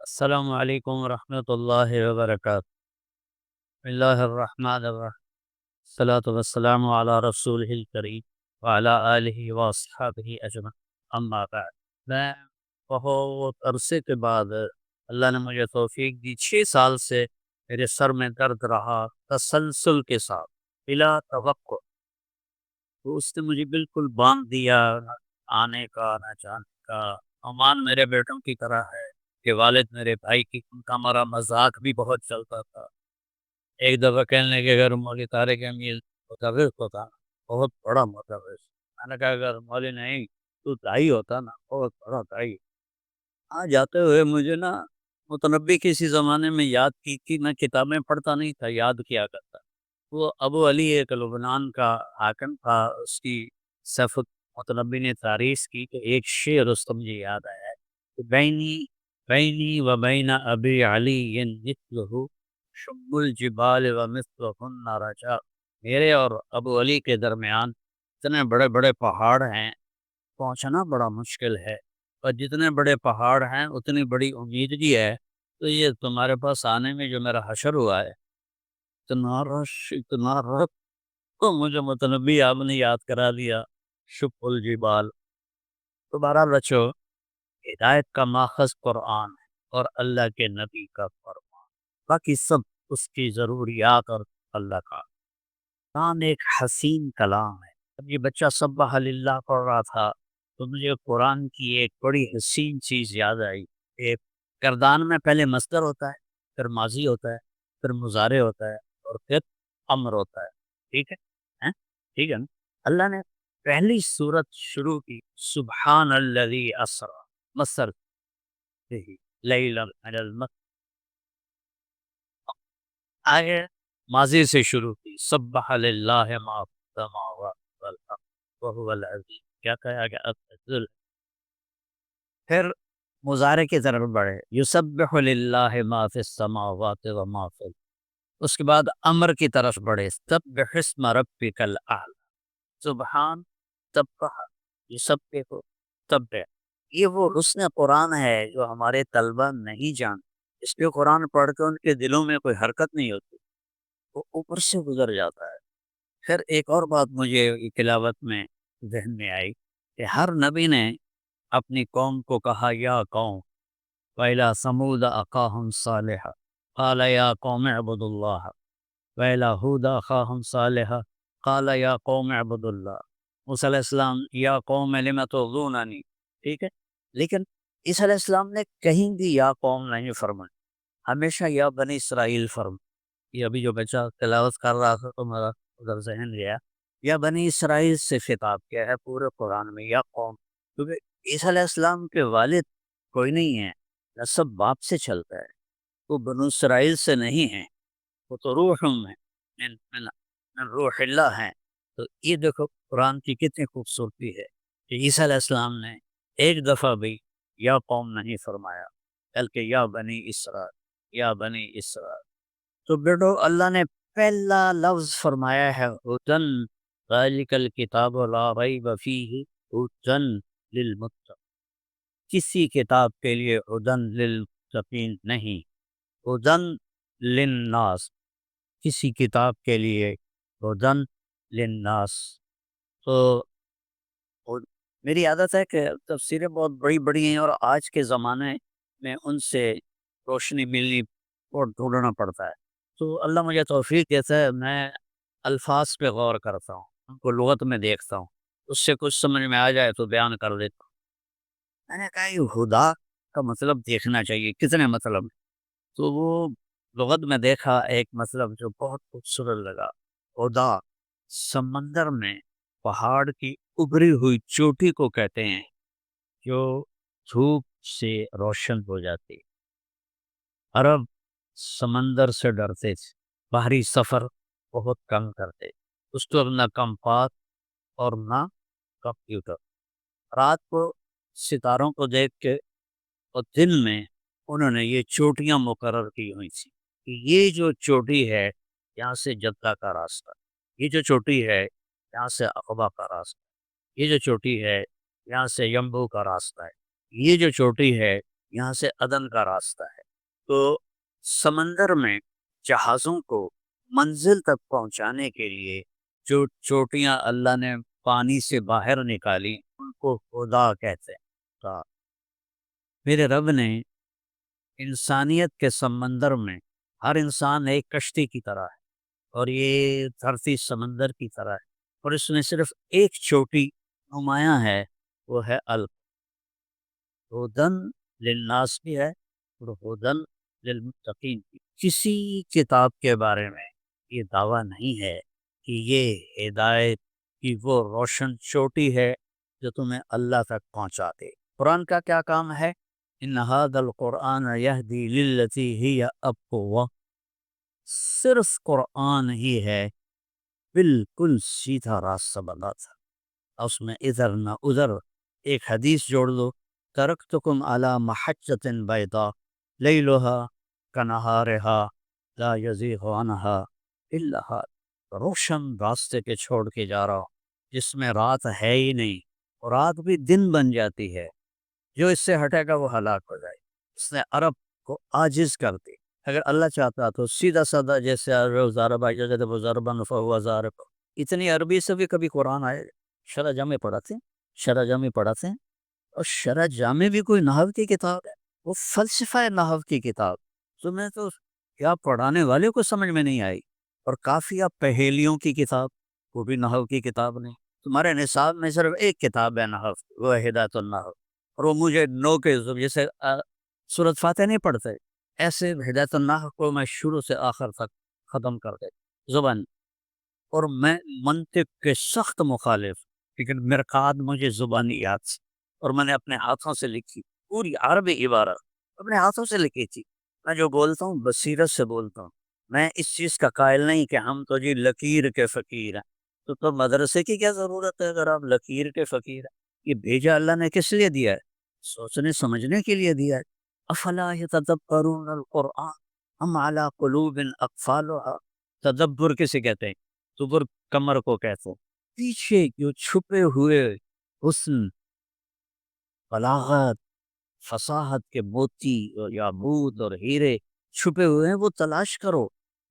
السلام علیکم ورحمۃ اللہ وبرکاتہ۔ بسم اللہ الرحمن الرحیم، الصلاۃ والسلام علی رسول الکریم وعلی آلہ واصحابہ اجمعین، اما بعد۔ میں بہت عرصے کے بعد اللہ نے مجھے توفیق دی، 6 سال سے میرے سر میں درد رہا تسلسل کے ساتھ بلا توقع، تو اس نے مجھے بالکل باندھ دیا، نہ آنے کا نہ جانے کا۔ امان میرے بیٹوں کی طرح ہے کہ والد میرے بھائی کی، ان کا ہمارا مذاق بھی بہت چلتا تھا۔ ایک دفعہ کہنے کے اگر مولوی طارق امیر مدرس ہوتا نا، بہت بڑا مدرس، میں نے کہا اگر مولوی نہیں تو دائی ہوتا نا، بہت بڑا دائی۔ جاتے ہوئے مجھے نا متنبی کسی زمانے میں یاد کی تھی، میں کتابیں پڑھتا نہیں تھا، یاد کیا کرتا۔ وہ ابو علی ایک لبنان کا حاکم تھا، اس کی صفت متنبی نے تعریف کی کہ ایک شعر اس کو مجھے یاد آیا ہے کہ بینی و بین ابی علی مثلہ شب الجبال و مثلہن رجا، میرے اور ابو علی کے درمیان اتنے بڑے بڑے پہاڑ ہیں، پہنچنا بڑا مشکل ہے، اور جتنے بڑے پہاڑ ہیں اتنی بڑی امید بھی ہے۔ تو یہ تمہارے پاس آنے میں جو میرا حشر ہوا ہے، اتنا رش اتنا رش، تو مجھے متنبی آپ نے یاد کرا دیا، شب الجبال۔ دوبارہ رچو، ہدایت کا ماخذ قرآن ہے اور اللہ کے نبی کا فرمان، باقی سب اس کی ضروریات اور اللہ کا قرآن ایک حسین کلام ہے۔ جب یہ بچہ سبح للہ پڑھ رہا تھا تو مجھے قرآن کی ایک بڑی حسین چیز یاد آئی۔ ایک گردان میں پہلے مصدر ہوتا ہے، پھر ماضی ہوتا ہے، پھر مضارع ہوتا ہے، اور پھر امر ہوتا ہے۔ ٹھیک ہے؟ ہیں؟ ٹھیک ہے نا؟ اللہ نے پہلی صورت شروع کی سبحان الذی اسرا مصر به لیلا من المسجد، آگے ماضی سے شروع کی سبح للہ ما فی السماوات والارض وهو العزیز، کیا کہا گیا؟ پھر مضارع کی طرف بڑھے، یسبح للہ ما فی السماوات وما فی الارض، اس کے بعد امر کی طرف بڑھے، سبح اسم ربک الاعلی، سبحان سبح یسبح سبح۔ یہ وہ حسن قرآن ہے جو ہمارے طلبہ نہیں جانتے، اس لیے قرآن پڑھ کے ان کے دلوں میں کوئی حرکت نہیں ہوتی، وہ اوپر سے گزر جاتا ہے۔ پھر ایک اور بات مجھے تلاوت میں ذہن میں آئی کہ ہر نبی نے اپنی قوم کو کہا یا قوم، وَإِلَىٰ ثَمُودَ أَخَاهُمْ صَالِحًا قَالَ يَا قَوْمِ اعْبُدُوا اللَّهَ وَإِلَىٰ هُودَ أَخَاهُمْ صَالِحًا قَالَ يَا قَوْمِ اعْبُدُوا اللَّهَ، موسیٰ علیہ السلام یا قوم لم تؤذوننی، ٹھیک ہے، لیکن عیسیٰ علیہ السلام نے کہیں بھی یا قوم نہیں فرمائی، ہمیشہ یا بنی اسرائیل فرمائی۔ یہ ابھی جو بچہ تلاوت کر رہا تھا تو میرا ادھر ذہن گیا، یا بنی اسرائیل سے خطاب کیا ہے پورے قرآن میں، یا قوم، کیونکہ عیسیٰ علیہ السلام کے والد کوئی نہیں ہے، نسب باپ سے چلتا ہے، وہ بنو اسرائیل سے نہیں ہیں، وہ تو روح میں من روح اللہ ہیں۔ تو یہ دیکھو قرآن کی کتنی خوبصورتی ہے کہ عیسیٰ علیہ السلام نے ایک دفعہ بھی یا قوم نہیں فرمایا، بلکہ یا بنی اسرائیل، یا بنی اسرائیل۔ تو بیٹو اللہ نے پہلا لفظ فرمایا ہے ہدن، ذالک الکتاب لا ریب فیہ ہدن للمتقین، کسی کتاب کے لیے ہدن للمتقین نہیں، ہدن للناس، کسی کتاب کے لیے ہدن للناس۔ تو میری عادت ہے کہ تفسیریں بہت بڑی بڑی ہیں اور آج کے زمانے میں ان سے روشنی ملنی اور ڈھونڈنا پڑتا ہے، تو اللہ مجھے توفیق دیتا ہے، میں الفاظ پہ غور کرتا ہوں، ان کو لغت میں دیکھتا ہوں، اس سے کچھ سمجھ میں آ جائے تو بیان کر دیتا ہوں۔ میں نے کہا یہ خدا کا مطلب دیکھنا چاہیے، کتنے مطلب ہیں؟ تو وہ لغت میں دیکھا ایک مطلب جو بہت خوبصورت لگا، خدا سمندر میں پہاڑ کی ابری ہوئی چوٹی کو کہتے ہیں جو دھوپ سے روشن ہو جاتی۔ عرب سمندر سے ڈرتے تھے، باہری سفر بہت کم کرتے، اس وقت نہ کمپاس اور نہ کمپیوٹر، رات کو ستاروں کو دیکھ کے اور دن میں انہوں نے یہ چوٹیاں مقرر کی ہوئی تھی کہ یہ جو چوٹی ہے یہاں سے جدہ کا راستہ، یہ جو چوٹی ہے یہاں سے عقبہ کا راستہ، یہ جو چوٹی ہے یہاں سے یمبو کا راستہ ہے، یہ جو چوٹی ہے یہاں سے عدن کا راستہ ہے۔ تو سمندر میں جہازوں کو منزل تک پہنچانے کے لیے جو چوٹیاں اللہ نے پانی سے باہر نکالی ان کو خدا کہتے ہیں۔ تو میرے رب نے انسانیت کے سمندر میں ہر انسان ایک کشتی کی طرح ہے، اور یہ دھرتی سمندر کی طرح ہے، اور اس میں صرف ایک چوٹی نمایاں ہے، وہ ہے ہدن للناس بھی ہے اور ہدن للمتقین بھی۔ کسی کتاب کے بارے میں یہ دعویٰ نہیں ہے کہ یہ ہدایت کی وہ روشن چوٹی ہے جو تمہیں اللہ تک پہنچا دے۔ قرآن کا کیا کام ہے؟ ان ھذا القرآن یہدی للتی ہی اقوم، صرف قرآن ہی ہے بالکل سیدھا راستہ بتاتا، اس میں ادھر نہ ادھر۔ ایک حدیث جوڑ دو، ترکتکم علی محجۃ بیضاء لیلھا کنہارھا لا یزیغ عنہا الا ھالک، روشن راستے کے چھوڑ کے جا رہا ہوں جس میں رات ہے ہی نہیں، اور رات بھی دن بن جاتی ہے، جو اس سے ہٹے گا وہ ہلاک ہو جائے۔ اس نے عرب کو عاجز کر دی۔ اگر اللہ چاہتا تو سیدھا سادہ جیسے اتنی عربی سے بھی کبھی قرآن آئے۔ شرح جامع پڑھاتے ہیں، شرح جامع پڑھاتے ہیں، اور شرح جامع بھی کوئی نحو کی کتاب ہے، وہ فلسفہ نحو کی کتاب، تمہیں تو کیا پڑھانے والے کو سمجھ میں نہیں آئی۔ اور کافیہ پہیلیوں کی کتاب، وہ بھی نحو کی کتاب نہیں۔ تمہارے نصاب میں صرف ایک کتاب ہے نحو، وہ ہے ہدایت النحو، اور وہ مجھے نو کے جیسے سورۃ فاتح نہیں پڑھتے، ایسے ہدایت النحو کو میں شروع سے آخر تک ختم کر دے زبان۔ اور میں منطق کے سخت مخالف، لیکن مرقات مجھے زبانی یاد سے، اور میں نے اپنے ہاتھوں سے لکھی پوری عربی عبارت، اپنے ہاتھوں سے لکھی تھی۔ میں جو بولتا ہوں بصیرت سے بولتا ہوں، میں اس چیز کا قائل نہیں کہ ہم تو جی لکیر کے فقیر ہیں۔ تو مدرسے کی کیا ضرورت ہے اگر آپ لکیر کے فقیر ہیں؟ یہ بھیجا اللہ نے کس لیے دیا ہے؟ سوچنے سمجھنے کے لیے دیا ہے۔ افلا یتدبرون القرآن ام علی قلوب اقفالها، تدبر کسے کہتے ہیں؟ تبر کمر کو کہتے ہیں، پیچھے جو چھپے ہوئے حسن، بلاغت، فصاحت کے موتی اور یاقوت اور ہیرے چھپے ہوئے ہیں، وہ تلاش کرو۔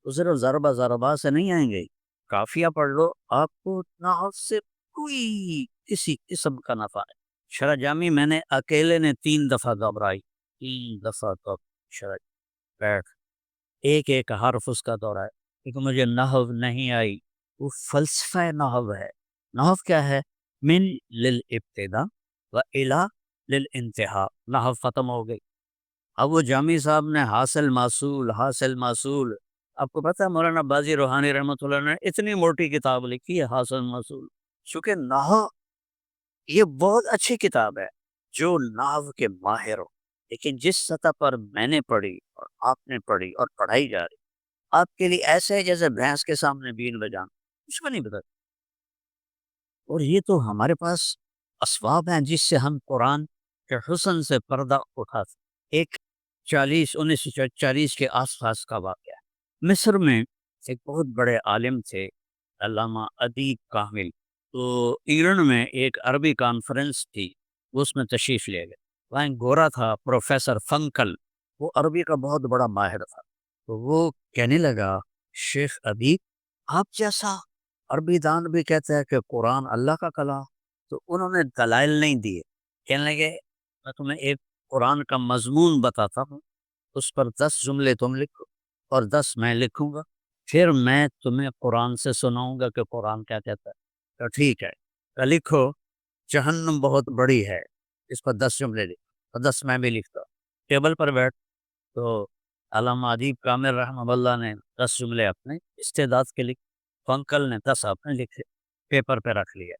تو صرف ضربہ ضربہ سے نہیں آئیں گے، کافیہ پڑھ لو، آپ کو نحو سے کوئی کسی قسم کا نفع ہے۔ شرح جامی میں نے اکیلے نے 3 دفعہ گھبرائی، 3 دفعہ تو شرح بیٹھ ایک ایک حرف اس کا دورہ ہے، کیونکہ مجھے نحو نہیں آئی۔ وہ فلسفہ نحو ہے۔ نحو کیا ہے؟ من للابتدا و الی للانتہا، نحو ختم ہو گئی۔ اب وہ جامی صاحب نے حاصل محصول حاصل محصول، آپ کو پتہ ہے مولانا باجی روحانی رحمۃ اللہ نے اتنی موٹی کتاب لکھی ہے حاصل محصول، چونکہ نحو یہ بہت اچھی کتاب ہے جو نحو کے ماہر ہو، لیکن جس سطح پر میں نے پڑھی اور آپ نے پڑھی اور پڑھائی جا رہی، آپ کے لیے ایسے ہے جیسے بھینس کے سامنے بین بجانا، کچھ بھی نہیں بتا۔ اور یہ تو ہمارے پاس اسباب ہیں جس سے ہم قرآن کے حسن سے پردہ اٹھا سکتے۔ ایک 1940 کے آس پاس کا واقعہ ہے۔ مصر میں ایک بہت بڑے عالم تھے، علامہ ادیب کامل، تو ایرن میں ایک عربی کانفرنس تھی، وہ اس میں تشریف لے گئے۔ وہاں ایک گورا تھا پروفیسر فنکل، وہ عربی کا بہت بڑا ماہر تھا، تو وہ کہنے لگا شیخ ادیب آپ جیسا عربی دان بھی کہتا ہے کہ قرآن اللہ کا کلام، تو انہوں نے دلائل نہیں دیے، کہنے لگے میں تمہیں ایک قرآن کا مضمون بتاتا ہوں، اس پر 10 جملے تم لکھو اور 10 میں لکھوں گا، پھر میں تمہیں قرآن سے سناؤں گا کہ قرآن کیا کہتا ہے۔ تو ٹھیک ہے، تو لکھو جہنم بہت بڑی ہے، اس پر 10 جملے لکھو اور 10 میں بھی لکھتا ہوں۔ ٹیبل پر بیٹھ، تو علامہ ادیب کامل رحمہ اللہ نے 10 جملے اپنے استعداد کے لکھے، فنکل نے 10 اپنے لکھے، پیپر پہ رکھ لیے،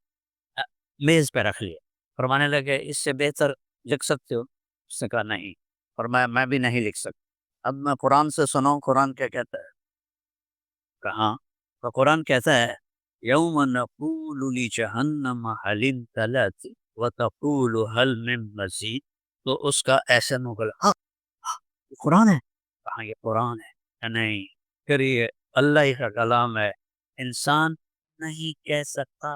میز پہ رکھ لیے، فرمانے لگے اس سے بہتر لکھ سکتے ہو؟ اس نے کہا نہیں، فرمایا میں بھی نہیں لکھ سکتا، اب میں قرآن سے سناؤں قرآن کیا کہتا ہے؟ کہاں؟ تو قرآن کہتا ہے یوم نقول لجہنم حل امتلأت وتقول حل من مزید، تو اس کا ایسا نقل یہ قرآن ہے؟ کہاں یہ قرآن ہے یا نہیں؟ پھر یہ اللہ کا کلام ہے، انسان نہیں کہہ سکتا۔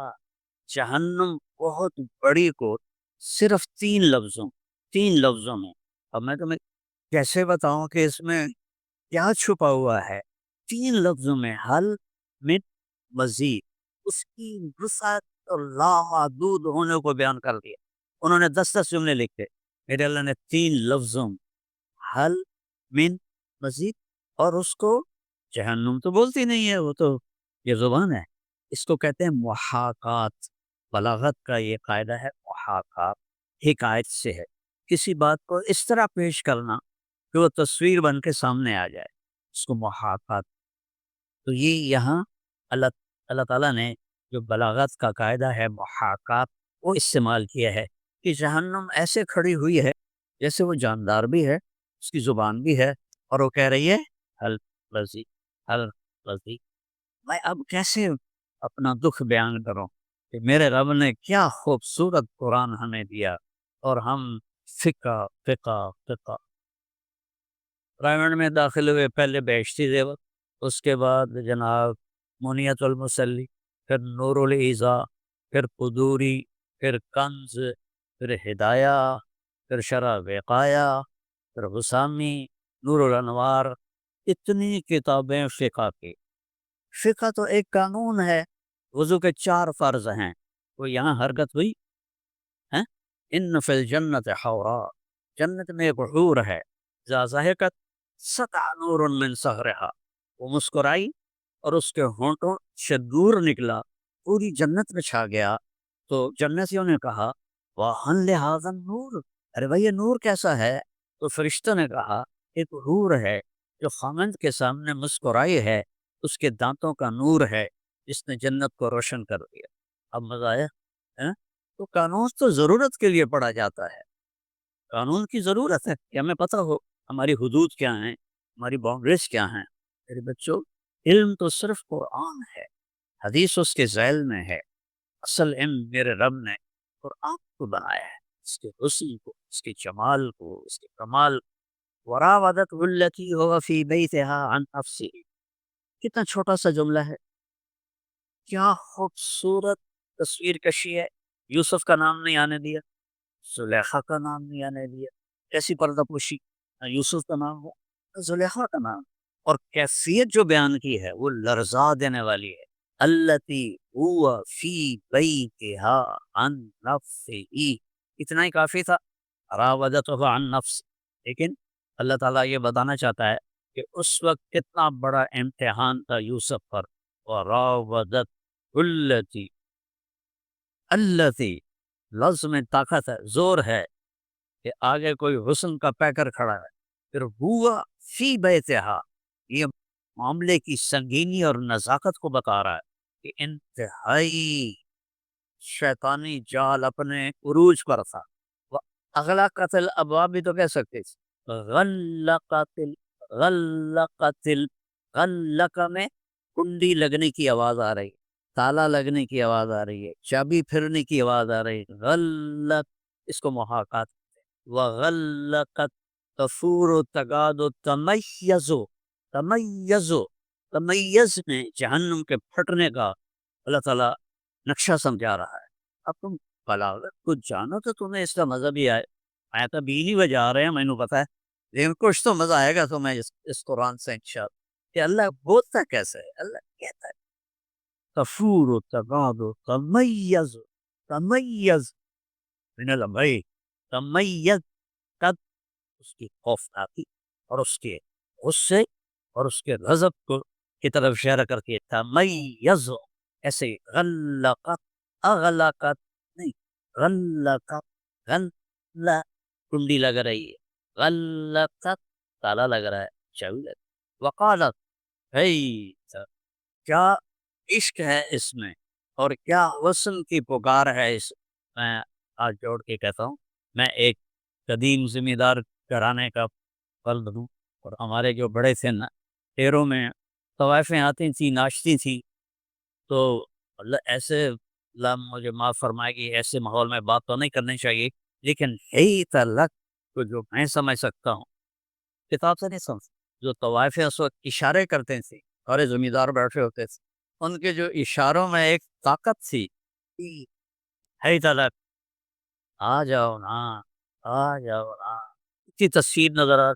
جہنم بہت بڑی کو صرف 3 لفظوں میں، اب میں تمہیں کیسے بتاؤں کہ اس میں کیا چھپا ہوا ہے؟ 3 لفظوں میں، حل من مزید، اس کی وسعت اور لامحدود ہونے کو بیان کر دیا۔ انہوں نے 10 جملے لکھے، میرے اللہ نے 3 لفظوں حل من مزید، اور اس کو جہنم تو بولتی نہیں ہے، وہ تو یہ زبان ہے، اس کو کہتے ہیں محاکات۔ بلاغت کا یہ قاعدہ ہے محاکات، حکایت سے ہے، کسی بات کو اس طرح پیش کرنا کہ وہ تصویر بن کے سامنے آ جائے، اس کو محاکات۔ تو یہ یہاں اللہ اللہ تعالیٰ نے جو بلاغت کا قاعدہ ہے محاکات، وہ استعمال کیا ہے کہ جہنم ایسے کھڑی ہوئی ہے جیسے وہ جاندار بھی ہے، اس کی زبان بھی ہے، اور وہ کہہ رہی ہے حل رضی، حل رضی۔ میں اب کیسے اپنا دکھ بیان کروں کہ میرے رب نے کیا خوبصورت قرآن ہمیں دیا، اور ہم فقہ فقہ فقہ پرائیویٹ میں داخل ہوئے، پہلے بیشتی زیور، اس کے بعد جناب منیت المسلی، پھر نور العیزا، پھر قدوری، پھر کنز، پھر ہدایہ، پھر شرح وقایا، پھر غسامی، نور الانوار، اتنی کتابیں فقہ کی۔ فقہ تو ایک قانون ہے، وضو کے 4 فرض ہیں، وہ یہاں حرکت ہوئی ہے۔ ان فی الجنت حورا، جنت میں ایک حور ہے، ذا ضحکت سطع نور من سحرہا، وہ مسکرائی اور اس کے ہونٹوں سے نور نکلا، پوری جنت میں چھا گیا۔ تو جنتیوں نے کہا وَهَلْ لِهَذَا النُّورُ، ارے بھائی یہ نور کیسا ہے؟ تو فرشتوں نے کہا ایک حور ہے جو خامند کے سامنے مسکرائی ہے، اس کے دانتوں کا نور ہے جس نے جنت کو روشن کر دیا۔ اب مزہ آیا؟ ہاں؟ تو قانون تو ضرورت کے لیے پڑھا جاتا ہے، قانون کی ضرورت ہے کہ ہمیں پتہ ہو ہماری حدود کیا ہیں، ہماری باؤنڈریز کیا ہیں۔ میرے بچوں، علم تو صرف قرآن ہے، حدیث اس کے ذیل میں ہے، اصل علم میرے رب نے قرآن کو بنایا ہے، اس کے حسن کو، اس کے جمال کو، اس کے کمال۔ وراودته التي هو في بيتها عن نفسه، کتنا چھوٹا سا جملہ ہے، کیا خوبصورت تصویر کشی ہے۔ یوسف کا نام نہیں آنے دیا، زلیخا کا نام نہیں آنے دیا، کیسی پردہ پوشی، نہ یوسف کا نام ہو نہ زلیخا کا نام، اور کیفیت جو بیان کی ہے وہ لرزا دینے والی ہے۔ التی هو فی بیتها عن نفسه، اتنا ہی کافی تھا، راودته عن نفس۔ لیکن اللہ تعالیٰ یہ بتانا چاہتا ہے کہ اس وقت کتنا بڑا امتحان تھا یوسف پر۔ وراودت التی، التی لفظ میں طاقت ہے، زور ہے کہ آگے کوئی حسن کا پیکر کھڑا ہے، پھر ہوا فی بیتہا، یہ معاملے کی سنگینی اور نزاکت کو بتا رہا ہے کہ انتہائی شیطانی جال اپنے عروج پر تھا۔ اغلقت الابواب بھی تو کہہ سکتے تھے، غلق میں کنڈی لگنے کی آواز آ رہی، تالا لگنے کی آواز آ رہی ہے، چابی پھرنے کی آواز آ رہی ہے، غلق، اس کو محاکات وغلقت تفور و تگاد و تمیزو، تمیزو، تمیز میں جہنم کے پھٹنے کا اللہ تعالیٰ نقشہ سمجھا رہا ہے۔ اب تم بلاغت کو جانو تو تمہیں اس کا مزہ بھی آئے۔ میں تو بیلی بجا رہے ہیں، میں نے پتا ہے، لیکن کچھ تو مزہ آئے گا تمہیں اس قرآن سے انشاءاللہ، کہ اللہ بولتا کیسے ہے، اللہ کہتا ہے تفور و تگاد و تمیز، تمیز من الامرین، تمیز، تب اس کی خوفناکی اور اس کے غصے اور اس کے غضب کو کی طرف اشارہ کر کے تمیز، ایسے غلقت، اغلقت نہیں، غلقت، غل کنڈی لگ رہی ہے، غلقت تالا لگ رہا ہے، چابی لگ، وقالت، کیا عشق ہے اس میں، اور کیا حسن کی پکار ہے اس میں۔ ہاتھ جوڑ کے کہتا ہوں، میں ایک قدیم ذمہ دار گھرانے کا فرد ہوں، اور ہمارے جو بڑے تھے نا، شہروں میں طوائفیں آتی تھیں، ناشتی تھیں، تو اللہ ایسے، اللہ مجھے معاف فرمائے گی، ایسے ماحول میں بات تو نہیں کرنی چاہیے، لیکن ہی تلک کو جو میں سمجھ سکتا ہوں، کتاب سے نہیں سمجھ، جو طوائفیں اس وقت اشارے کرتے تھے، سارے ذمہ دار بیٹھے ہوتے تھے، ان کے جو اشاروں میں ایک طاقت تھی، ہے تلک، آ جاؤ نا، آ جاؤ نا، کی تصویر نظر آ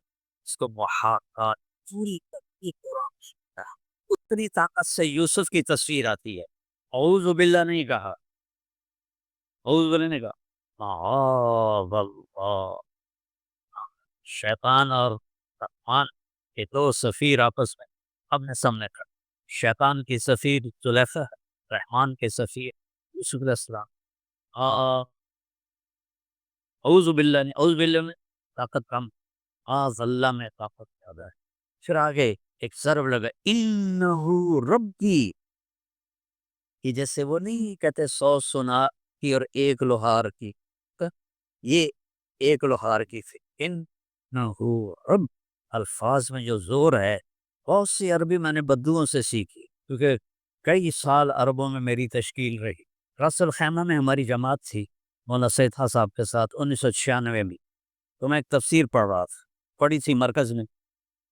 اس کو محاکات پوری طریقے قرآن سنتا ہے، اتنی طاقت سے یوسف کی تصویر آتی ہے. اعوذ باللہ نہیں کہا، اعوذ باللہ نہیں کہا، معاذ اللہ. شیطان اور رحمان کے دو سفیر آپس میں آمنے سامنے کھڑے. شیطان کی سفیر زلیخا ہے، رحمان کے سفیر یوسف علیہ السلام. اعوذ باللہ نہیں، اعوذ باللہ میں طاقت کم، آز اللہ میں طاقت زیادہ ہے. پھر آگے ایک ضرب لگا، انہو ربی، کہ جیسے وہ نہیں کہتے 100 سونا کی اور ایک لوہار کی، یہ ایک لوہار کی تھی. انہو رب، الفاظ میں جو زور ہے. بہت سی عربی میں نے بدوؤں سے سیکھی، کیونکہ کئی سال عربوں میں میری تشکیل رہی. راس الخیمہ میں ہماری جماعت تھی مولانا سید خان صاحب کے ساتھ 1996 میں. تو میں ایک تفسیر پڑھ رہا تھا، پڑھی تھی مرکز میں.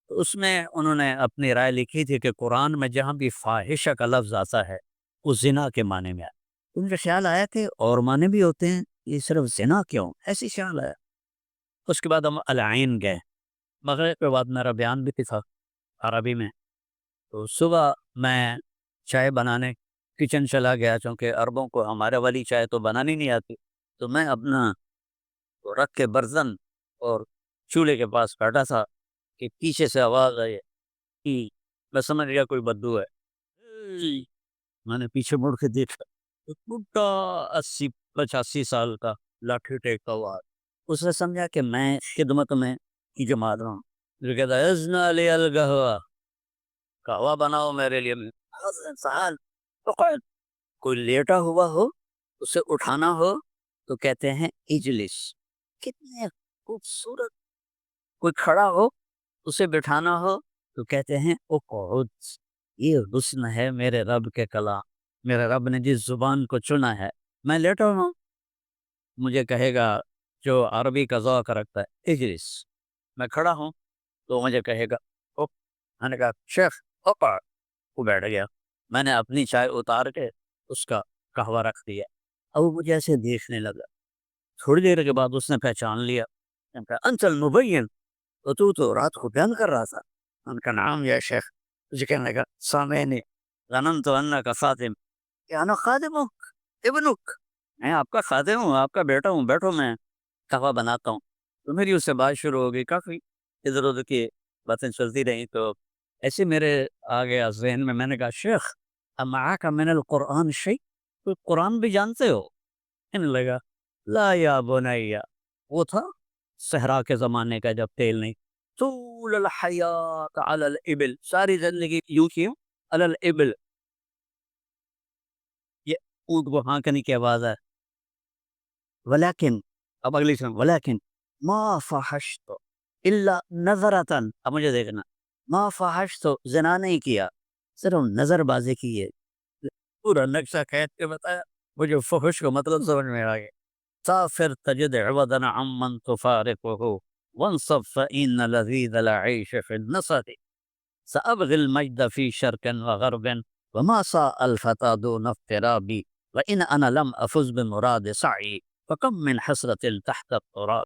تو اس میں انہوں نے اپنی رائے لکھی تھی کہ قرآن میں جہاں بھی فاحشہ کا لفظ آتا ہے وہ زنا کے معنی میں آتا. تو مجھے خیال آیا کہ اور معنی بھی ہوتے ہیں، یہ صرف زنا کیوں، ایسی خیال آیا. اس کے بعد ہم العین گئے. مغرب کے بعد میرا بیان بھی تھا عربی میں. تو صبح میں چائے بنانے کچن چلا گیا، چونکہ عربوں کو ہمارے والی چائے تو بنانی نہیں آتی. تو میں اپنا رکھ کے برتن اور چولہے کے پاس بیٹھا تھا کہ پیچھے سے آواز آئی کہ میں سمجھ گیا کوئی بدو ہے. میں نے پیچھے مڑ کے دیکھا، ایک بڈھا 80-85 سال کا لاٹھی ٹیکتا ہوا. اس نے سمجھا کہ میں خدمت میں کی جماعت رہا ہوں. جو کہتا ہے ازنا علی القہوہ، قہوہ بناؤ میرے لیے. انسان کوئی لیٹا ہوا ہو اسے اٹھانا ہو تو کہتے ہیں اجلس. کتنے خوبصورت. کوئی کھڑا ہو اسے بٹھانا ہو تو کہتے ہیں اقعد. یہ حسن ہے میرے رب کے کلام. میرے رب نے جس زبان کو چنا ہے. میں لیٹا ہوں، مجھے کہے گا جو عربی کا ذوق رکھتا ہے اجلس. میں کھڑا ہوں تو مجھے کہے گا اق. میں نے کہا شیخ اقعد. وہ بیٹھ گیا. میں نے اپنی چائے اتار کے اس کا قہوہ رکھ دیا. اب وہ مجھے ایسے دیکھنے لگا. تھوڑی دیر کے بعد اس نے پہچان لیا. انت المبین، تو رات کو بیان کر رہا تھا. ان کا نام یا شیخ. مجھے کہنے لگا سامعین ظننت انک خادم، کہ انا خادمک ابنک، میں آپ کا خادم ہوں، آپ کا بیٹا ہوں، بیٹھو میں قہوہ بناتا ہوں. تو میری اس سے بات شروع ہو گئی. کافی ادھر ادھر کی باتیں چلتی رہیں. تو ایسے میرے آ گیا ذہن میں. میں نے کہا شیخ امعاک من القرآن شیء، تو قرآن بھی جانتے ہو؟ کہنے لگا لا یا بنیا. وہ تھا صحرا کے زمانے کا جب تیل نہیں. طول الحیات علی الابل، ساری زندگی یوں کی ہوں علی الابل. یہ اونٹ کو ہانکنے کی آواز ہے. ولیکن اب اگلی سن، ولیکن ما فحشت الا نظرتن. اب مجھے دیکھنا، ما فحشت زنا نہیں کیا، صرف نظر بازی کی ہے. پورا نقشہ کھینچ کے بتایا. مجھے فحش کا مطلب سمجھ میں آ گیا. سافر تجد عوضا عمن تفارقه وانصب فإن لذيذ العيش في النصب. سأبغي المجد في شرق وغرب وما ساء الفتى دون افترابي وإن أنا لم أفز بمراد سعي فكم من حسرة تحت التراب.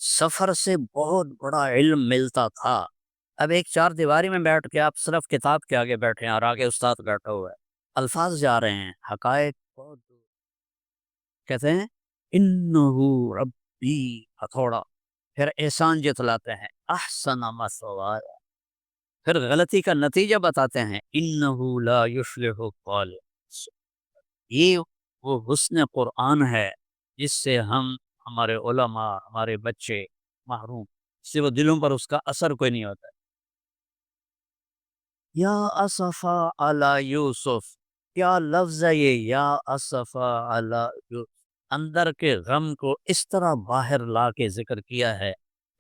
سفر سے بہت بڑا علم ملتا تھا. اب ایک چار دیواری میں بیٹھ کے آپ صرف کتاب کے آگے بیٹھے ہیں اور آگے استاد بیٹھا ہوا ہے. الفاظ جا رہے ہیں، حقائق بہت دور. کہتے ہیں انہو ربی ہتھوڑا. پھر احسان جتلاتے ہیں احسن مثوایا. پھر غلطی کا نتیجہ بتاتے ہیں انہو لا یفلح الظالمون. یہ وہ حسن قرآن ہے جس سے ہم، ہمارے علماء، ہمارے بچے محروم، اس سے وہ دلوں پر اس کا اثر کوئی نہیں ہوتا. یا اسفا علی یوسف، کیا لفظ ہے یہ یا اسفا علی یوسف. اندر کے غم کو اس طرح باہر لا کے ذکر کیا ہے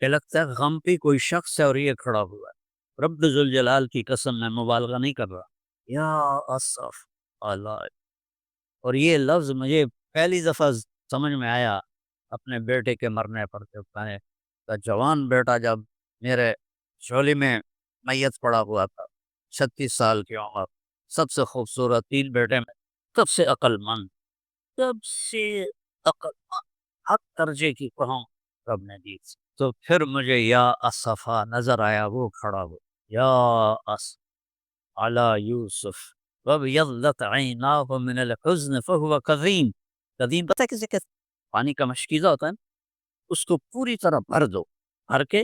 کہ لگتا ہے غم پہ کوئی شخص ہے اور یہ کھڑا ہوا ہے. رب ذوالجلال کی قسم میں مبالغہ نہیں کر رہا. یا اسف علی. اور یہ لفظ مجھے پہلی دفعہ سمجھ میں آیا اپنے بیٹے کے مرنے پر. کہ جوان بیٹا جب میرے جھولی میں میت پڑا ہوا تھا، 36 سال کی عمر، سب سے خوبصورت 3 بیٹے میں سب سے عقل مند، سب سے عقل مند، حق درجے کی قوم رب نے دی. تو پھر مجھے یا اسفا نظر آیا، وہ کھڑا ہو، یا اس علی یوسف وابیضت عیناہ من الحزن فہو کظیم۔ کظیم پتہ ہے کسے کہتے ہیں؟ پانی کا مشکیزہ ہوتا ہے نا، اس کو پوری طرح بھر دو، بھر کے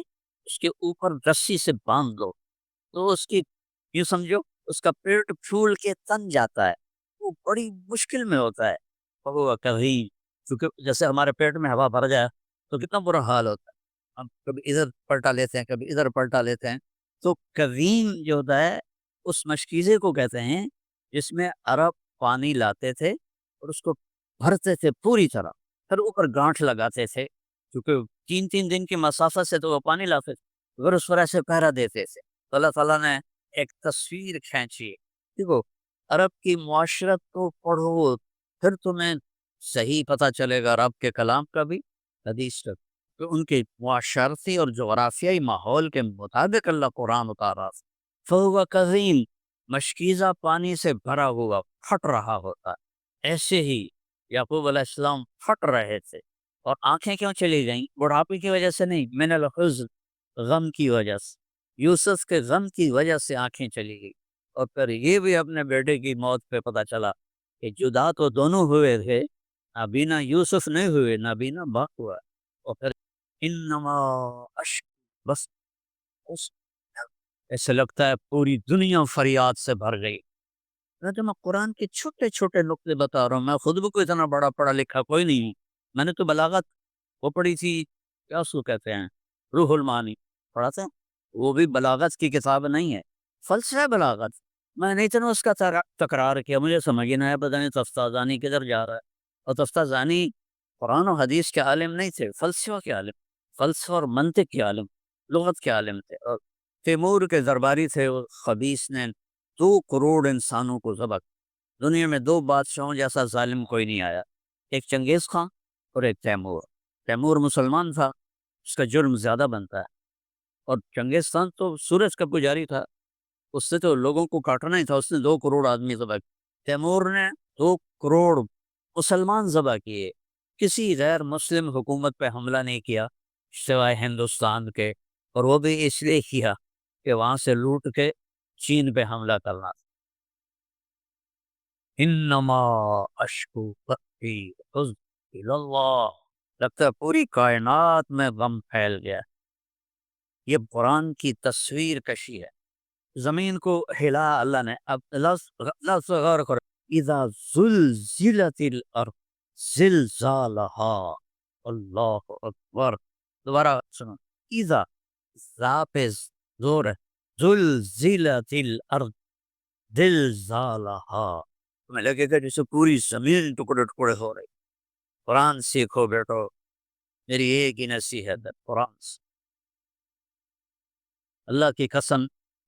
اس کے اوپر رسی سے باندھ دو، تو اس کی یوں سمجھو اس کا پیٹ پھول کے تن جاتا ہے، وہ بڑی مشکل میں ہوتا ہے۔ فہو کظیم، کیونکہ جیسے ہمارے پیٹ میں ہوا بھر جائے تو کتنا برا حال ہوتا ہے، ہم کبھی ادھر پلٹا لیتے ہیں کبھی ادھر پلٹا لیتے ہیں۔ تو کظیم جو ہوتا ہے اس مشکیزے کو کہتے ہیں جس میں عرب پانی لاتے تھے اور اس کو بھرتے تھے پوری طرح، پھر اوپر گانٹھ لگاتے تھے، کیونکہ 3 دن کی مسافت سے تو وہ پانی لاتے تھے، پھر اس پر ایسے پہرا دیتے تھے۔ تو اللہ تعالیٰ نے ایک تصویر کھینچی، دیکھو عرب کی معاشرت کو پڑھو، پھر تمہیں صحیح پتہ چلے گا رب کے کلام کا بھی، حدیث کا بھی۔ تو ان کے معاشرتی اور جغرافیائی ماحول کے مطابق اللہ قرآن اتارا۔ فہو کظیم، مشکیزہ پانی سے بھرا ہوا پھٹ رہا ہوتا ہے، ایسے ہی یعقوب علیہ السلام پھٹ رہے تھے، اور آنکھیں کیوں چلی گئیں؟ بڑھاپے کی وجہ سے نہیں، من الحزن، غم کی وجہ سے، یوسف کے غم کی وجہ سے آنکھیں چلی گئی۔ اور پھر یہ بھی اپنے بیٹے کی موت پہ پتہ چلا کہ جدا تو دونوں ہوئے تھے، نابینا یوسف نہیں ہوئے، نابینا باپ ہوا۔ اور پھر انما اشک، بس اس ایسے لگتا ہے پوری دنیا فریاد سے بھر گئی۔ میں قرآن کے چھوٹے چھوٹے نقطے بتا رہا ہوں، میں خود بھی کوئی اتنا بڑا پڑھا لکھا کوئی نہیں ہوں، میں نے تو بلاغت وہ پڑھی تھی، کیا اس کو کہتے ہیں، روح المعانی پڑھا تھا، وہ بھی بلاغت کی کتاب نہیں ہے، فلسفہ بلاغت۔ میں نے اتنا اس کا تکرار کیا، مجھے سمجھ ہی نہ آیا، پتہ نہیں تفتازانی کدھر جا رہا ہے۔ اور تفتازانی قرآن و حدیث کے عالم نہیں تھے، فلسفہ کے عالم، فلسفہ اور منطق کے عالم، لغت کے عالم تھے۔ اور تیمور کے درباری تھے، وہ خبیث نے 2 کروڑ انسانوں کو ذبح کیا۔ دنیا میں 2 بادشاہوں جیسا ظالم کوئی نہیں آیا، ایک چنگیز خان اور ایک تیمور۔ تیمور مسلمان تھا، اس کا جرم زیادہ بنتا ہے، اور چنگیز خان تو سورج کا پجاری تھا، اس سے تو لوگوں کو کاٹنا ہی تھا، اس نے 2 کروڑ آدمی ذبح کیے۔ تیمور نے 2 کروڑ مسلمان ذبح کیے، کسی غیر مسلم حکومت پہ حملہ نہیں کیا سوائے ہندوستان کے، اور وہ بھی اس لیے کیا کہ وہاں سے لوٹ کے چین پہ حملہ کرنا۔ انما اشکو بثی حزنی اللہ، لگتا ہے پوری کائنات میں غم پھیل گیا۔ یہ قرآن کی تصویر کشی ہے، زمین کو ہلا اللہ نے۔ اب لفظ غور کرو، اذا زلزلت الارض زلزالہا، اللہ اکبر، دوبارہ سنو، اذا، ذا پہ زور ہے، زلزلت الارض زلزالہا، تمہیں لگے گا جیسے پوری زمین ٹکڑے ٹکڑے ہو رہی۔ قرآن سیکھو بیٹو، میری ایک ہی نصیحت ہے، قرآن سے۔ اللہ کی قسم،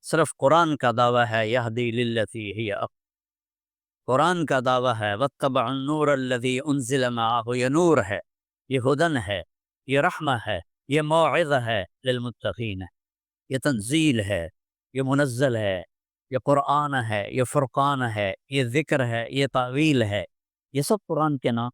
صرف قرآن کا دعویٰ ہے، یہدی للتی ہی اقوم، قرآن کا دعویٰ ہے، واتبع النور الذی انزل معہ، یہ نور ہے، یہ ہدن ہے، یہ رحمہ ہے، یہ موعظہ ہے للمتقین، یہ تنزیل ہے، یہ منزل ہے، یہ قرآن ہے، یہ فرقان ہے، یہ ذکر ہے، یہ تعویل ہے، یہ سب قرآن کے نام۔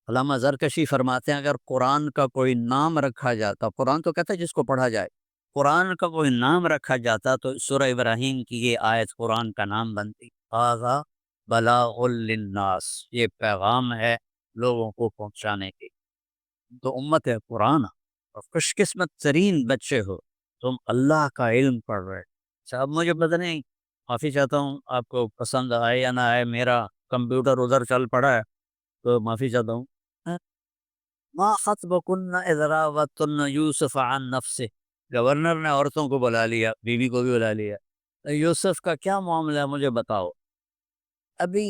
علامہ زرکشی فرماتے ہیں اگر قرآن کا کوئی نام رکھا جاتا، قرآن تو کہتا ہے جس کو پڑھا جائے، قرآن کا کوئی نام رکھا جاتا تو سورہ ابراہیم کی یہ آیت قرآن کا نام بنتی، ھذا بلاغ للناس، یہ پیغام ہے لوگوں کو پہنچانے کی۔ تو امت قرآن، اور خوش قسمت ترین بچے ہو تم، اللہ کا علم پڑھ رہے۔ صاحب مجھے پتہ نہیں، معافی چاہتا ہوں، آپ کو پسند آئے یا نہ آئے، میرا کمپیوٹر ادھر چل پڑا ہے تو معافی چاہتا ہوں۔ ما خطبکن اذ راوتن یوسف عن نفسه، گورنر نے عورتوں کو بلا لیا، بیوی کو بھی بلا لیا، یوسف کا کیا معاملہ ہے مجھے بتاؤ۔ ابھی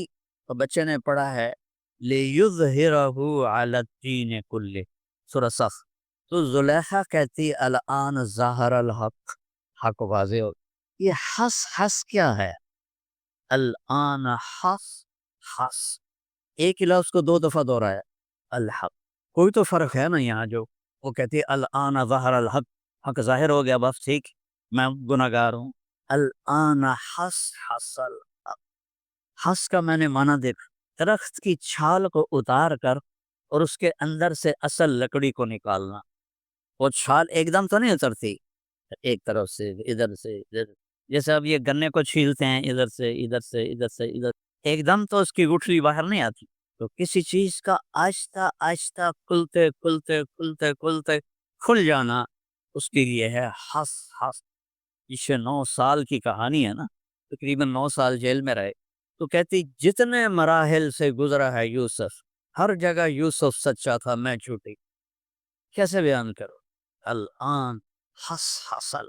بچے نے پڑھا ہے لِيُظْهِرَهُ عَلَى الدِّينِ كُلِّهِ، سورہ صف۔ تو زلیخا کہتی الان ظاہر الحق، حق واضح ہو۔ یہ حس حس کیا ہے؟ الان حس حس، ایک ہی لفظ کو 2 دفعہ دہرایا، الحق، کوئی تو فرق ہے نا یہاں، جو وہ کہتی ہے الان ظہر الحق، حق ظاہر ہو گیا، بس ٹھیک، میں گناہ گار ہوں۔ الان حس حس الحق، حس کا میں نے معنی دیکھ، درخت کی چھال کو اتار کر اور اس کے اندر سے اصل لکڑی کو نکالنا، وہ چھال ایک دم تو نہیں اترتی، ایک طرف سے ادھر، جیسے اب یہ گنے کو چھیلتے ہیں ادھر سے ادھر سے ادھر سے ادھر، ایک دم تو اس کی گٹھلی باہر نہیں آتی. تو کسی چیز کا آہستہ آہستہ کھلتے کھلتے کھلتے کھلتے کھل جانا، اس کے لیے ہے ہس ہس. یہ 9 سال کی کہانی ہے نا، تقریباً 9 سال جیل میں رہے. تو کہتی جتنے مراحل سے گزرا ہے یوسف، ہر جگہ یوسف سچا تھا، میں جھوٹی. کیسے بیان کرو؟ الان حس حصل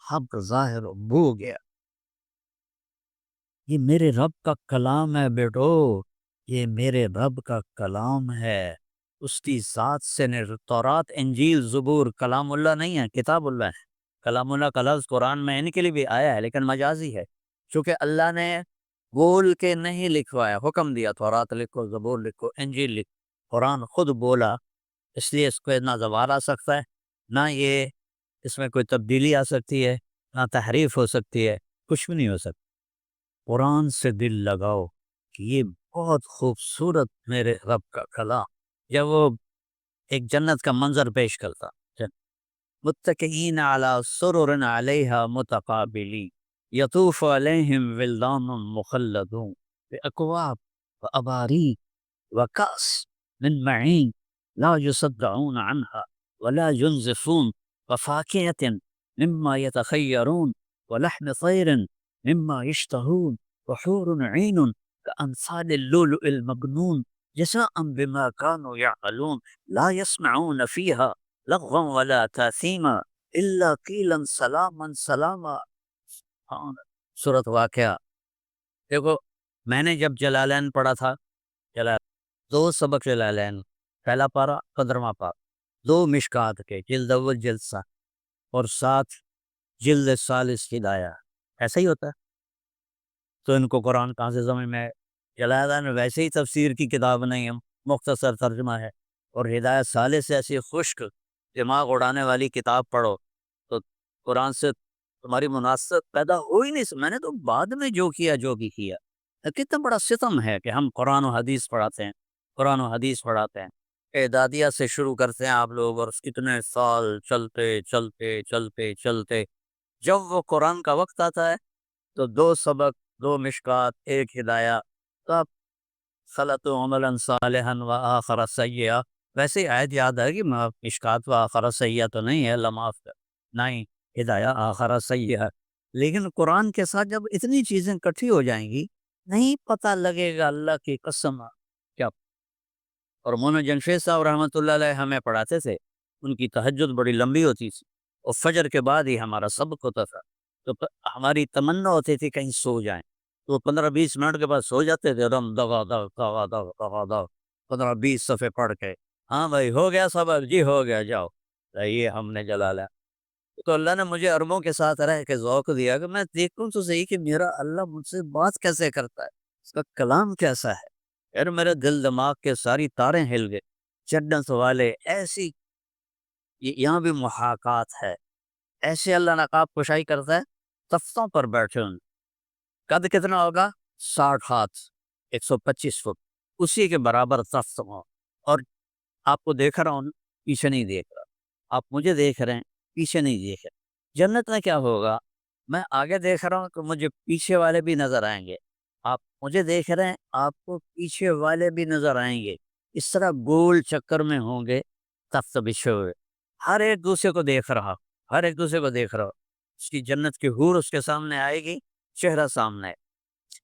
حق ظاہر بو گیا. یہ میرے رب کا کلام ہے بیٹو، یہ میرے رب کا کلام ہے. اس کی ذات سے تورات انجیل زبور کلام اللہ نہیں ہے، کتاب اللہ ہے. کلام اللہ کا لفظ قرآن میں ان کے لیے بھی آیا ہے لیکن مجازی ہے، چونکہ اللہ نے بول کے نہیں لکھوایا، حکم دیا تورات لکھو، زبور لکھو، انجیل لکھو. قرآن خود بولا، اس لیے اس کو نہ زوال آ سکتا ہے، نہ یہ اس میں کوئی تبدیلی آ سکتی ہے، نہ تحریف ہو سکتی ہے، کچھ بھی نہیں ہو سکتا. قرآن سے دل لگاؤ کہ یہ بہت خوبصورت میرے رب کا کلام. جب وہ ایک جنت کا منظر پیش کرتا، متکئین علی سرر علیہا متقابلین یطوف علیہم ولدان مخلدون بأکواب وأباریق وکأس من معین لا يصدعون عنها ولا ينزفون وفاکهة مما يتخيرون ولحم طير مما يشتهون وحور عين كأمثال اللؤلؤ المكنون جزاء بما كانوا يعملون لا يسمعون فيها لغوا ولا تاثیما الا قیلا سلاما سلاما. سورۃ واقعہ. دیکھو میں نے جب جلالین پڑھا تھا، جلال 2 سبق جلالین، پہلا پارا 15واں پارا، 2 مشکات کے، جلد اول جلد سا، اور 7 جلد ثالث ہدایہ. ایسا ہی ہوتا ہے. تو ان کو قرآن کہاں سے سمجھ میں آئے؟ جلالین ویسے ہی تفسیر کی کتاب نہیں ہے، مختصر ترجمہ ہے. اور ہدایت ثالث ایسی خشک دماغ اڑانے والی کتاب پڑھو تو قرآن سے تمہاری مناسبت پیدا ہو ہی نہیں. میں نے تو بعد میں جو کیا جو بھی کیا. کتنا بڑا ستم ہے کہ ہم قرآن و حدیث پڑھاتے ہیں، قرآن و حدیث پڑھاتے ہیں. اعدادیہ سے شروع کرتے ہیں آپ لوگ، اور کتنے سال چلتے چلتے چلتے چلتے جب وہ قرآن کا وقت آتا ہے تو 2 سبق، 2 مشکات، 1 ہدایہ. تو آپ خلط عملا صالحا و آخر سیئا، ویسے ہی آیت یاد ہے کہ مشکات و آخر سیئا تو نہیں ہے، اللہ معاف کر، نہیں ہدایہ آخر سیئا. لیکن قرآن کے ساتھ جب اتنی چیزیں کٹھی ہو جائیں گی نہیں پتہ لگے گا. اللہ کی قسم کیا. اور مولانا جمشید صاحب رحمۃ اللہ علیہ ہمیں پڑھاتے تھے، ان کی تہجد بڑی لمبی ہوتی تھی اور فجر کے بعد ہی ہمارا سبق ہوتا تھا. تو ہماری تمنا ہوتی تھی کہیں سو جائیں، تو 15-20 منٹ کے بعد سو جاتے تھے، دم دغا دغ دغا دغ دغا دغ 15-20 صفحے پڑھ کے. ہاں بھائی ہو گیا سبق؟ جی ہو گیا، جاؤ. یہ ہم نے جلالا. تو اللہ نے مجھے عربوں کے ساتھ رہ کے ذوق دیا کہ میں دیکھوں تو صحیح کہ میرا اللہ مجھ سے بات کیسے کرتا ہے، اس کا کلام کیسا ہے. یار میرے دل دماغ کے ساری تاریں ہل گئے. جنت والے ایسی، یہاں بھی محاکات ہے. ایسے اللہ نقاب کشائی کرتا ہے، تختوں پر بیٹھے ہوں. قد کتنا ہوگا؟ 60 ہاتھ، 125 فٹ، اسی کے برابر تخت ہو. اور آپ کو دیکھ رہا ہوں، پیچھے نہیں دیکھ رہا. آپ مجھے دیکھ رہے ہیں، پیچھے نہیں دیکھ رہے. جنت میں کیا ہوگا؟ میں آگے دیکھ رہا ہوں تو مجھے پیچھے والے بھی نظر آئیں گے. آپ مجھے دیکھ رہے ہیں، آپ کو پیچھے والے بھی نظر آئیں گے. اس طرح گول چکر میں ہوں گے تخت بچھے ہوئے. ہر ایک دوسرے کو دیکھ رہا، ہر ایک دوسرے کو دیکھ رہا. اس کی جنت کی حور اس کے سامنے آئے گی، چہرہ سامنے.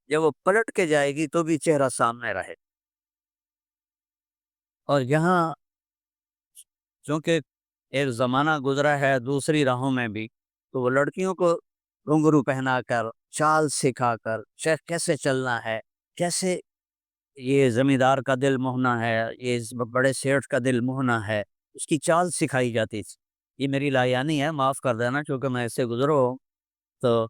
جب وہ پلٹ کے جائے گی تو بھی چہرہ سامنے رہے. اور یہاں چونکہ ایک زمانہ گزرا ہے دوسری راہوں میں بھی، تو وہ لڑکیوں کو گھنگرو پہنا کر، چال سکھا کر، کیسے چلنا ہے، کیسے یہ زمیندار کا دل موہنا ہے، یہ بڑے سیٹھ کا دل موہنا ہے، اس کی چال سکھائی جاتی تھی. یہ میری لایانی ہے، معاف کر دینا چونکہ میں ایسے گزرو ہوں. تو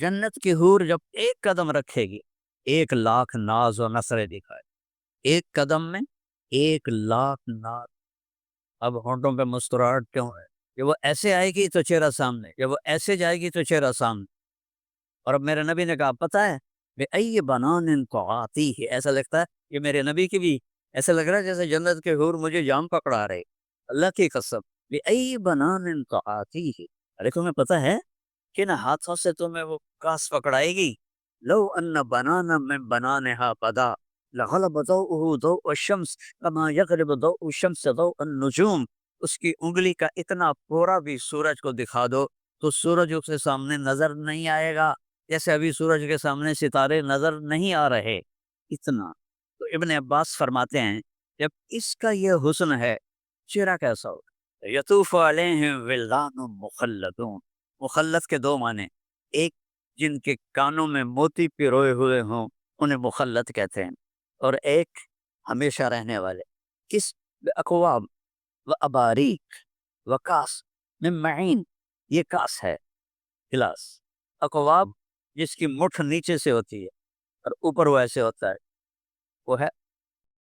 جنت کی حور جب ایک قدم رکھے گی، 1,00,000 ناز و نثریں دکھائے. ایک قدم میں 1,00,000 ناز. اب ہونٹوں پہ مسکراہٹ کیوں ہے؟ کہ وہ ایسے آئے گی تو چہرہ سامنے، جب وہ ایسے جائے گی تو چہرہ سامنے. اور اب میرے نبی نے کہا پتہ ہے بے ای بنان تو آتی ہے. ایسا لگتا ہے کہ میرے نبی کی بھی ایسا لگ رہا ہے جیسے جنت کے حور مجھے جام پکڑا رہے. اللہ کی قسم بِأَيِّ بَنَانٍ تَعَاطِيهِ، ارے تمہیں پتہ ہے کن ہاتھوں سے تمہیں وہ کاس پکڑائے گی؟ لو ان بنانا من بنانها بدا لغلب ضوءه ضوء الشمس كما يغلب ضوء الشمس ضوء النجوم. اس کی انگلی کا اتنا پورا بھی سورج کو دکھا دو تو سورج اس کے سامنے نظر نہیں آئے گا، جیسے ابھی سورج کے سامنے ستارے نظر نہیں آ رہے اتنا. تو ابن عباس فرماتے ہیں جب اس کا یہ حسن ہے، چہرہ کیسا ہو؟ یطوف علیہم ولدان مخلدون. مخلد کے دو معنی، ایک جن کے کانوں میں موتی پروئے ہوئے ہوں انہیں مخلد کہتے ہیں، اور ایک ہمیشہ رہنے والے. کس؟ اقوام و اباریک و کاس من معین، یہ کاس ہے گلاس. اقواب جس کی مٹھ نیچے سے ہوتی ہے اور اوپر وہ ایسے ہوتا ہے، وہ ہے